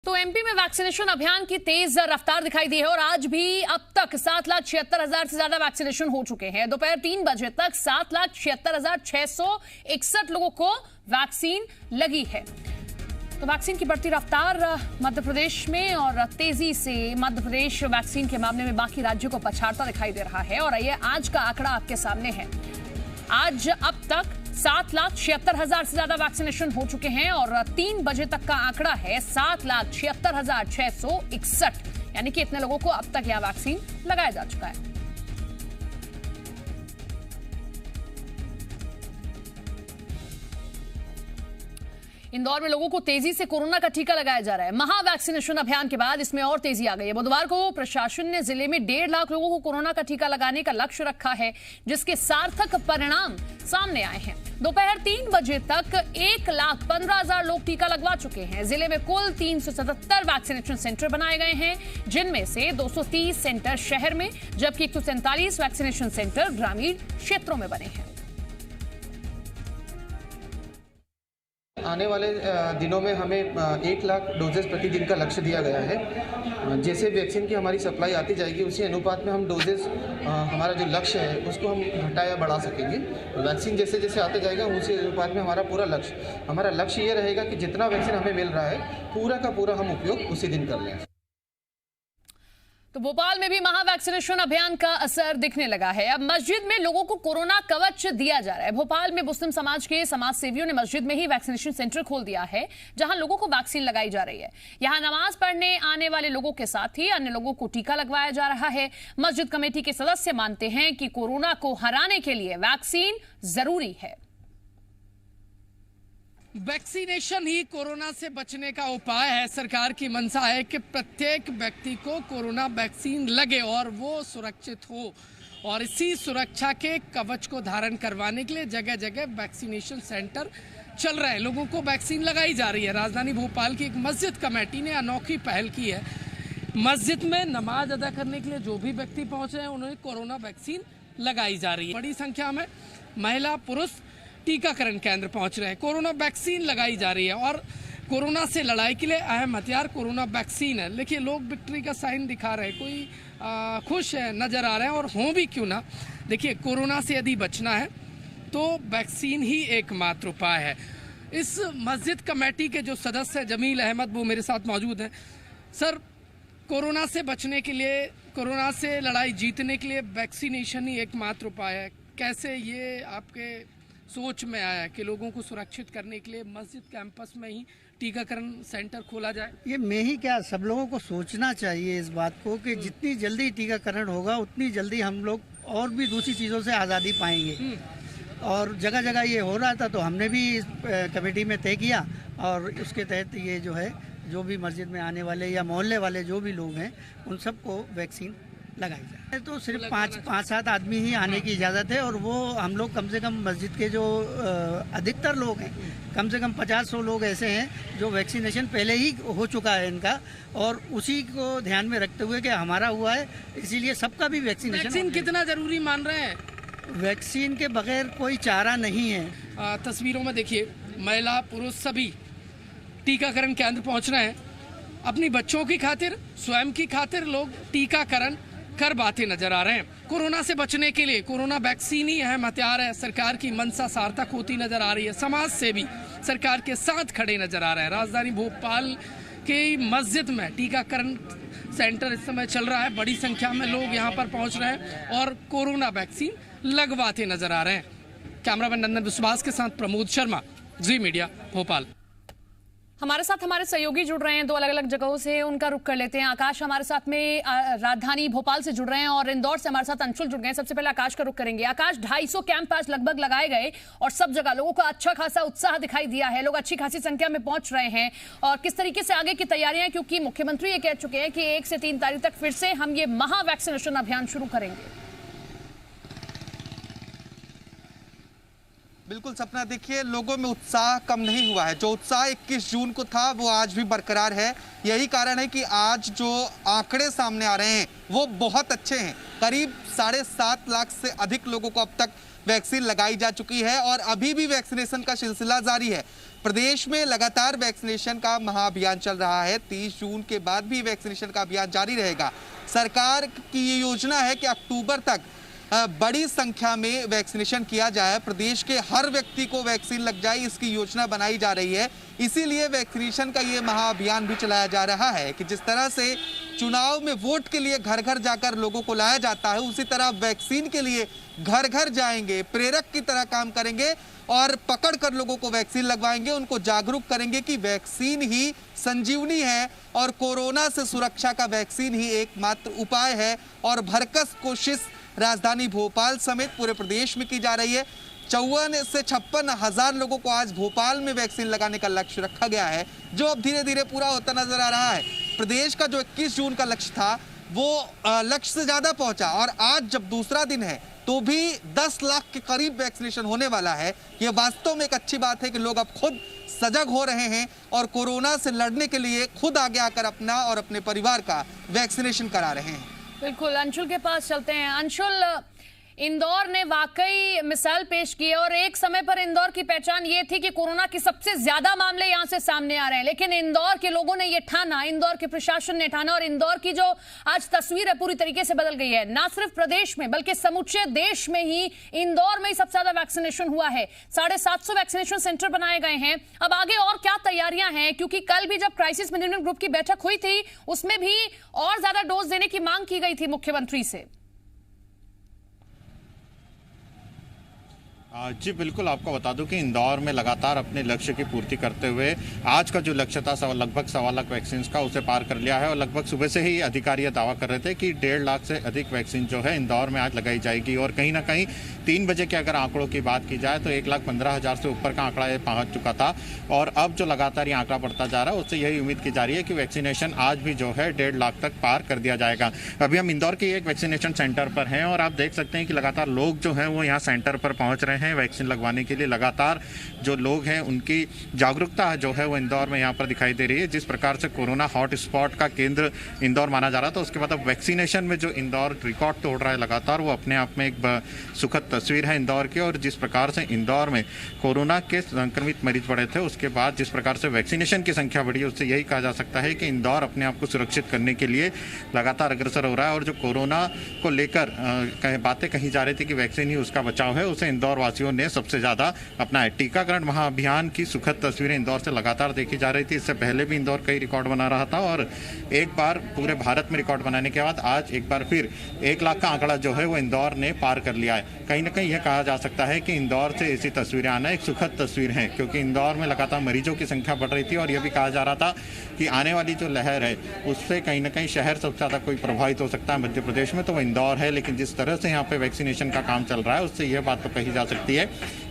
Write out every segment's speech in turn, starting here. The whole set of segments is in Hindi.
तो एमपी में वैक्सीनेशन अभियान की तेज रफ्तार दिखाई दी है और आज भी अब तक 7,76,000 से ज्यादा वैक्सीनेशन हो चुके हैं। दोपहर 3 बजे तक 7,76,661 लोगों को वैक्सीन लगी है। तो वैक्सीन की बढ़ती रफ्तार मध्य प्रदेश में और तेजी से मध्य प्रदेश वैक्सीन के मामले में बाकी राज्यों को पछाड़ता दिखाई दे रहा है। और आइए आज का आंकड़ा आपके सामने है। आज अब तक 7,76,000 से ज्यादा वैक्सीनेशन हो चुके हैं और 3 बजे तक का आंकड़ा है 7,76,661, यानी कि इतने लोगों को अब तक यह वैक्सीन लगाया जा चुका है। इंदौर में लोगों को तेजी से कोरोना का टीका लगाया जा रहा है। महा वैक्सीनेशन अभियान के बाद इसमें और तेजी आ गई है। बुधवार को प्रशासन ने जिले में 1.5 लाख लोगों को कोरोना का टीका लगाने का लक्ष्य रखा है, जिसके सार्थक परिणाम सामने आए हैं। दोपहर 3 बजे तक 1,15,000 लोग टीका लगवा चुके हैं। जिले में कुल 377 वैक्सीनेशन सेंटर बनाए गए हैं, जिनमें से 230 सेंटर शहर में जबकि 147 वैक्सीनेशन सेंटर ग्रामीण क्षेत्रों में बने हैं। आने वाले दिनों में हमें 1 लाख डोजेस प्रतिदिन का लक्ष्य दिया गया है। जैसे वैक्सीन की हमारी सप्लाई आती जाएगी उसी अनुपात में हम डोजेस हमारा जो लक्ष्य है उसको हम घटा या बढ़ा सकेंगे। वैक्सीन जैसे जैसे आते जाएगा उसी अनुपात में हमारा लक्ष्य ये रहेगा कि जितना वैक्सीन हमें मिल रहा है पूरा का पूरा हम उपयोग उसी दिन कर लें। तो भोपाल में भी महा वैक्सीनेशन अभियान का असर दिखने लगा है। अब मस्जिद में लोगों को कोरोना कवच दिया जा रहा है। भोपाल में मुस्लिम समाज के समाज सेवियों ने मस्जिद में ही वैक्सीनेशन सेंटर खोल दिया है, जहां लोगों को वैक्सीन लगाई जा रही है। यहां नमाज पढ़ने आने वाले लोगों के साथ ही अन्य लोगों को टीका लगवाया जा रहा है। मस्जिद कमेटी के सदस्य मानते हैं कि कोरोना को हराने के लिए वैक्सीन जरूरी है। वैक्सीनेशन ही कोरोना से बचने का उपाय है। सरकार की मंशा है कि प्रत्येक व्यक्ति को कोरोना वैक्सीन लगे और वो सुरक्षित हो, और इसी सुरक्षा के कवच को धारण करवाने के लिए जगह जगह वैक्सीनेशन सेंटर चल रहे हैं। लोगों को वैक्सीन लगाई जा रही है। राजधानी भोपाल की एक मस्जिद कमेटी ने अनोखी पहल की है। मस्जिद में नमाज अदा करने के लिए जो भी व्यक्ति पहुंचे हैं उन्हें कोरोना वैक्सीन लगाई जा रही है। बड़ी संख्या में महिला पुरुष टीकाकरण केंद्र पहुंच रहे हैं। कोरोना वैक्सीन लगाई जा रही है और कोरोना से लड़ाई के लिए अहम हथियार कोरोना वैक्सीन है। देखिए, लोग विक्ट्री का साइन दिखा रहे हैं, कोई खुश है नजर आ रहे हैं, और हों भी क्यों ना। देखिए, कोरोना से यदि बचना है तो वैक्सीन ही एकमात्र उपाय है। इस मस्जिद कमेटी के जो सदस्य जमील अहमद वो मेरे साथ मौजूद हैं। सर, कोरोना से बचने के लिए, कोरोना से लड़ाई जीतने के लिए वैक्सीनेशन ही एकमात्र उपाय है। कैसे ये आपके सोच में आया कि लोगों को सुरक्षित करने के लिए मस्जिद कैंपस में ही टीकाकरण सेंटर खोला जाए? ये मैं ही क्या, सब लोगों को सोचना चाहिए इस बात को कि जितनी जल्दी टीकाकरण होगा उतनी जल्दी हम लोग और भी दूसरी चीज़ों से आज़ादी पाएंगे। और जगह जगह ये हो रहा था तो हमने भी इस कमेटी में तय किया और उसके तहत ये जो है, जो भी मस्जिद में आने वाले या मोहल्ले वाले जो भी लोग हैं उन सबको वैक्सीन लगाई जाए। तो सिर्फ 5-7 आदमी ही आने की इजाज़त है और वो हम लोग कम से कम मस्जिद के जो अधिकतर लोग हैं, कम से कम 50-100 लोग ऐसे हैं जो वैक्सीनेशन पहले ही हो चुका है इनका, और उसी को ध्यान में रखते हुए कि हमारा हुआ है इसीलिए सबका भी वैक्सीन कितना ज़रूरी मान रहे हैं? वैक्सीन के बगैर कोई चारा नहीं है। तस्वीरों में देखिए, महिला पुरुष सभी टीकाकरण केंद्र पहुँच रहे हैं। अपनी बच्चों की खातिर, स्वयं की खातिर लोग टीकाकरण कर बातें नजर आ रहे हैं। कोरोना से बचने के लिए कोरोना वैक्सीन ही अहम हथियार है। सरकार की मंशा सार्थक होती नजर आ रही है। समाज से भी सरकार के साथ खड़े नजर आ रहे हैं। राजधानी भोपाल के मस्जिद में टीकाकरण सेंटर इस समय चल रहा है। बड़ी संख्या में लोग यहां पर पहुंच रहे हैं और कोरोना वैक्सीन लगवाते नजर आ रहे हैं। कैमरामैन नंदन विश्वास के साथ प्रमोद शर्मा, जी मीडिया, भोपाल। हमारे साथ हमारे सहयोगी जुड़ रहे हैं, 2 अलग अलग जगहों से, उनका रुख कर लेते हैं। आकाश हमारे साथ में राजधानी भोपाल से जुड़ रहे हैं और इंदौर से हमारे साथ अंशुल जुड़ गए हैं। सबसे पहले आकाश का रुख करेंगे। आकाश, 250 कैंप आज लगभग लगाए गए और सब जगह लोगों का अच्छा खासा उत्साह दिखाई दिया है। लोग अच्छी खासी संख्या में पहुंच रहे हैं, और किस तरीके से आगे की तैयारियां, क्योंकि मुख्यमंत्री ये कह चुके हैं कि 1 से 3 तारीख तक फिर से हम ये महा वैक्सीनेशन अभियान शुरू करेंगे। बिल्कुल सपना, देखिए लोगों में उत्साह कम नहीं हुआ है। जो उत्साह 21 जून को था वो आज भी बरकरार है। यही कारण है कि आज जो आंकड़े सामने आ रहे हैं वो बहुत अच्छे हैं। करीब 7.5 लाख से अधिक लोगों को अब तक वैक्सीन लगाई जा चुकी है और अभी भी वैक्सीनेशन का सिलसिला जारी है। प्रदेश में लगातार वैक्सीनेशन का महाअभियान चल रहा है। 30 जून के बाद भी वैक्सीनेशन का अभियान जारी रहेगा। सरकार की ये योजना है कि अक्टूबर तक बड़ी संख्या में वैक्सीनेशन किया जाए, प्रदेश के हर व्यक्ति को वैक्सीन लग जाए, इसकी योजना बनाई जा रही है। इसीलिए वैक्सीनेशन का ये महाअभियान भी चलाया जा रहा है कि जिस तरह से चुनाव में वोट के लिए घर घर जाकर लोगों को लाया जाता है, उसी तरह वैक्सीन के लिए घर घर जाएंगे, प्रेरक की तरह काम करेंगे और पकड़ कर लोगों को वैक्सीन लगवाएंगे, उनको जागरूक करेंगे कि वैक्सीन ही संजीवनी है और कोरोना से सुरक्षा का वैक्सीन ही एकमात्र उपाय है। और भरकस कोशिश राजधानी भोपाल समेत पूरे प्रदेश में की जा रही है। 54 से 56 हजार लोगों को आज भोपाल में वैक्सीन लगाने का लक्ष्य रखा गया है, जो अब धीरे धीरे पूरा होता नजर आ रहा है। प्रदेश का जो 21 जून का लक्ष्य था वो लक्ष्य से ज्यादा पहुंचा और आज जब दूसरा दिन है तो भी 10 लाख के करीब वैक्सीनेशन होने वाला है। ये वास्तव में एक अच्छी बात है कि लोग अब खुद सजग हो रहे हैं और कोरोना से लड़ने के लिए खुद आगे आकर अपना और अपने परिवार का वैक्सीनेशन करा रहे हैं। बिल्कुल, अंशुल के पास चलते हैं। अंशुल, इंदौर ने वाकई मिसाल पेश की है और एक समय पर इंदौर की पहचान ये थी कि कोरोना के सबसे ज्यादा मामले यहां से सामने आ रहे हैं, लेकिन इंदौर के लोगों ने ये ठाना, इंदौर के प्रशासन ने ठाना और इंदौर की जो आज तस्वीर है पूरी तरीके से बदल गई है। ना सिर्फ प्रदेश में बल्कि समूचे देश में ही इंदौर में ही सबसे ज्यादा वैक्सीनेशन हुआ है। 750 वैक्सीनेशन सेंटर बनाए गए हैं। अब आगे और क्या तैयारियां हैं, क्योंकि कल भी जब क्राइसिस मैनेजमेंट ग्रुप की बैठक हुई थी उसमें भी और ज्यादा डोज देने की मांग की गई थी मुख्यमंत्री से। जी बिल्कुल, आपको बता दूं कि इंदौर में लगातार अपने लक्ष्य की पूर्ति करते हुए आज का जो लक्ष्य था लगभग 1.25 लाख वैक्सीन का, उसे पार कर लिया है। और लगभग सुबह से ही अधिकारी यह दावा कर रहे थे कि 1.5 लाख से अधिक वैक्सीन जो है इंदौर में आज लगाई जाएगी। और कहीं ना कहीं 3 बजे के अगर आंकड़ों की बात की जाए तो 1,15,000 से ऊपर का आंकड़ा ये पहुंच चुका था और अब जो लगातार ये आंकड़ा बढ़ता जा रहा है उससे यही उम्मीद की जा रही है कि वैक्सीनेशन आज भी जो है 1.5 लाख तक पार कर दिया जाएगा। अभी हम इंदौर के एक वैक्सीनेशन सेंटर पर हैं और आप देख सकते हैं कि लगातार लोग जो हैं वो यहाँ सेंटर पर पहुँच रहे हैं वैक्सीन लगवाने के लिए। लगातार जो लोग हैं उनकी जागरूकता जो है वो इंदौर में यहाँ पर दिखाई दे रही है। जिस प्रकार से कोरोना हॉट स्पॉट का केंद्र इंदौर माना जा रहा था, उसके बाद अब वैक्सीनेशन में जो इंदौर रिकॉर्ड तोड़ रहा है लगातार, वो अपने आप में एक सुखद तस्वीर है इंदौर की। और जिस प्रकार से इंदौर में कोरोना के संक्रमित मरीज बढ़े थे, उसके बाद जिस प्रकार से वैक्सीनेशन की संख्या बढ़ी, उससे यही कहा जा सकता है कि इंदौर अपने आप को सुरक्षित करने के लिए लगातार अग्रसर हो रहा है। और जो कोरोना को लेकर बातें कही जा रही थी कि वैक्सीन ही उसका बचाव है, उसे इंदौर वासियों ने सबसे ज्यादा अपना है। टीकाकरण महाअभियान की सुखद तस्वीरें इंदौर से लगातार देखी जा रही थी। इससे पहले भी इंदौर कई रिकॉर्ड बना रहा था और एक बार पूरे भारत में रिकॉर्ड बनाने के बाद आज एक बार फिर 1 लाख का आंकड़ा जो है वो इंदौर ने पार कर लिया है। कहीं ना कहीं यह कहा जा सकता है कि इंदौर से ऐसी तस्वीरें आना एक सुखद तस्वीर है, क्योंकि इंदौर में लगातार मरीजों की संख्या बढ़ रही थी और यह भी कहा जा रहा था कि आने वाली जो लहर है उससे कहीं ना कहीं शहर सबसे ज़्यादा कोई प्रभावित हो सकता है मध्य प्रदेश में, तो वो इंदौर है। लेकिन जिस तरह से यहाँ पे वैक्सीनेशन का काम चल रहा है उससे यह बात तो कही जा सकती है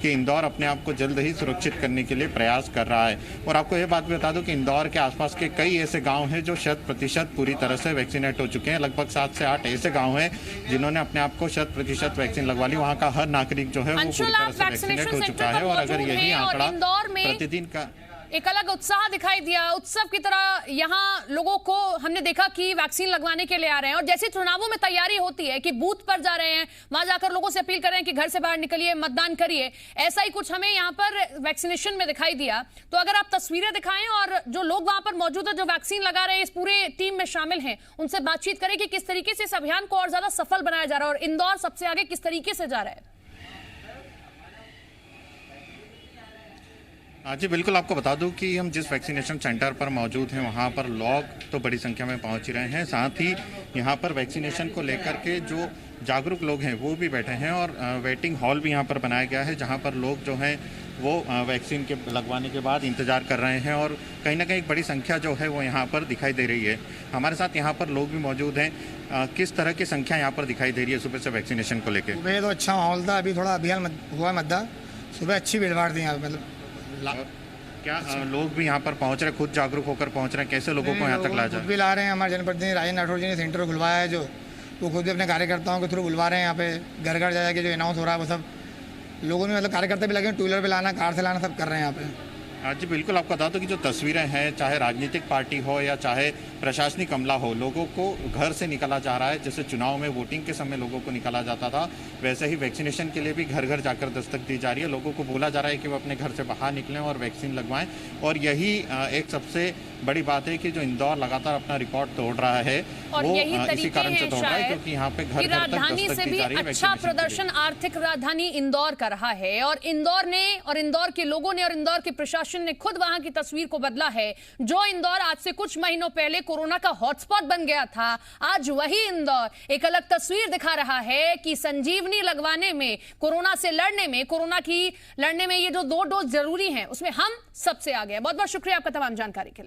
कि इंदौर अपने आप को जल्द ही सुरक्षित करने के लिए प्रयास कर रहा है। और आपको यह बात भी बता दूं कि इंदौर के आसपास के कई ऐसे गांव हैं जो 100% पूरी तरह से वैक्सीनेट हो चुके हैं। लगभग 7 से 8 ऐसे गांव हैं जिन्होंने अपने आप को 100% वैक्सीन लगवा ली। वहाँ का हर नागरिक जो है वो पूरी तरह से वैक्सीनेट हो चुका है। और अगर यही आंकड़ा प्रतिदिन का एक अलग उत्साह दिखाई दिया, उत्सव की तरह यहाँ लोगों को हमने देखा कि वैक्सीन लगवाने के लिए आ रहे हैं। और जैसे चुनावों में तैयारी होती है कि बूथ पर जा रहे हैं, वहां जाकर लोगों से अपील कर रहे हैं कि घर से बाहर निकलिए, मतदान करिए, ऐसा ही कुछ हमें यहाँ पर वैक्सीनेशन में दिखाई दिया। तो अगर आप तस्वीरें दिखाएं और जो लोग वहां पर मौजूद है, जो वैक्सीन लगा रहे हैं, इस पूरे टीम में शामिल हैं, उनसे बातचीत करें कि किस तरीके से इस अभियान को और ज्यादा सफल बनाया जा रहा है और इंदौर सबसे आगे किस तरीके से जा रहा है। जी बिल्कुल, आपको बता दूं कि हम जिस वैक्सीनेशन सेंटर पर मौजूद हैं वहां पर लोग तो बड़ी संख्या में पहुंच ही रहे हैं। साथ ही यहां पर वैक्सीनेशन को लेकर के जो जागरूक लोग हैं वो भी बैठे हैं और वेटिंग हॉल भी यहां पर बनाया गया है, जहां पर लोग जो हैं वो वैक्सीन के लगवाने के बाद इंतज़ार कर रहे हैं। और कहीं ना कहीं एक बड़ी संख्या जो है वो यहाँ पर दिखाई दे रही है। हमारे साथ यहाँ पर लोग भी मौजूद हैं। किस तरह की संख्या यहाँ पर दिखाई दे रही है सुबह से वैक्सीनेशन को लेकर? सुबह तो अच्छा माहौल था, अभी थोड़ा अभियान हुआ मतदान, सुबह अच्छी भीड़ भाड़ थी यहाँ पे। मतलब क्या लोग भी यहाँ पर पहुँच रहे, खुद जागरूक होकर पहुँच रहे हैं? कैसे लोगों को यहाँ तक लाया जाए? खुद भी ला रहे हैं। हमारे जनप्रतिनिधि राजेंद्र राठौर जी ने सेंटर खुलवाया है, जो वो खुद भी अपने कार्यकर्ताओं के थ्रू बुलवा रहे हैं। यहाँ पे घर घर जा के जो अनाउंस हो रहा है वो सब लोगों ने, मतलब कार्यकर्ता भी लगे हैं, टू व्हीलर पे लाना, कार से लाना, सब कर रहे हैं यहाँ पे। जी बिल्कुल, आपको बता दो कि जो तस्वीरें हैं, चाहे राजनीतिक पार्टी हो या चाहे प्रशासनिक अमला हो, लोगों को घर से निकाला जा रहा है। जैसे चुनाव में वोटिंग के समय लोगों को निकाला जाता था, वैसे ही वैक्सीनेशन के लिए भी घर घर जाकर दस्तक दी जा रही है। लोगों को बोला जा रहा है कि वो अपने घर से बाहर निकलें और वैक्सीन लगवाएं। और यही एक सबसे बड़ी बात है कि जो इंदौर लगातार अपना रिकॉर्ड तोड़ रहा है, और वो यही इसी कारण से तोड़ रहा है क्योंकि यहाँ पे घर घर तक राजधानी दस्तक से दी भी जा रही है। अच्छा प्रदर्शन आर्थिक राजधानी इंदौर कर रहा है, और इंदौर के लोगों ने और इंदौर के प्रशासन ने खुद वहां की तस्वीर को बदला है। जो इंदौर आज से कुछ महीनों पहले कोरोना का हॉटस्पॉट बन गया था, आज वही इंदौर एक अलग तस्वीर दिखा रहा है कि संजीवनी लगवाने में, कोरोना से लड़ने में, ये जो 2 डोज जरूरी हैं, उसमें हम सबसे आगे हैं। बहुत बहुत शुक्रिया आपका तमाम जानकारी के लिए।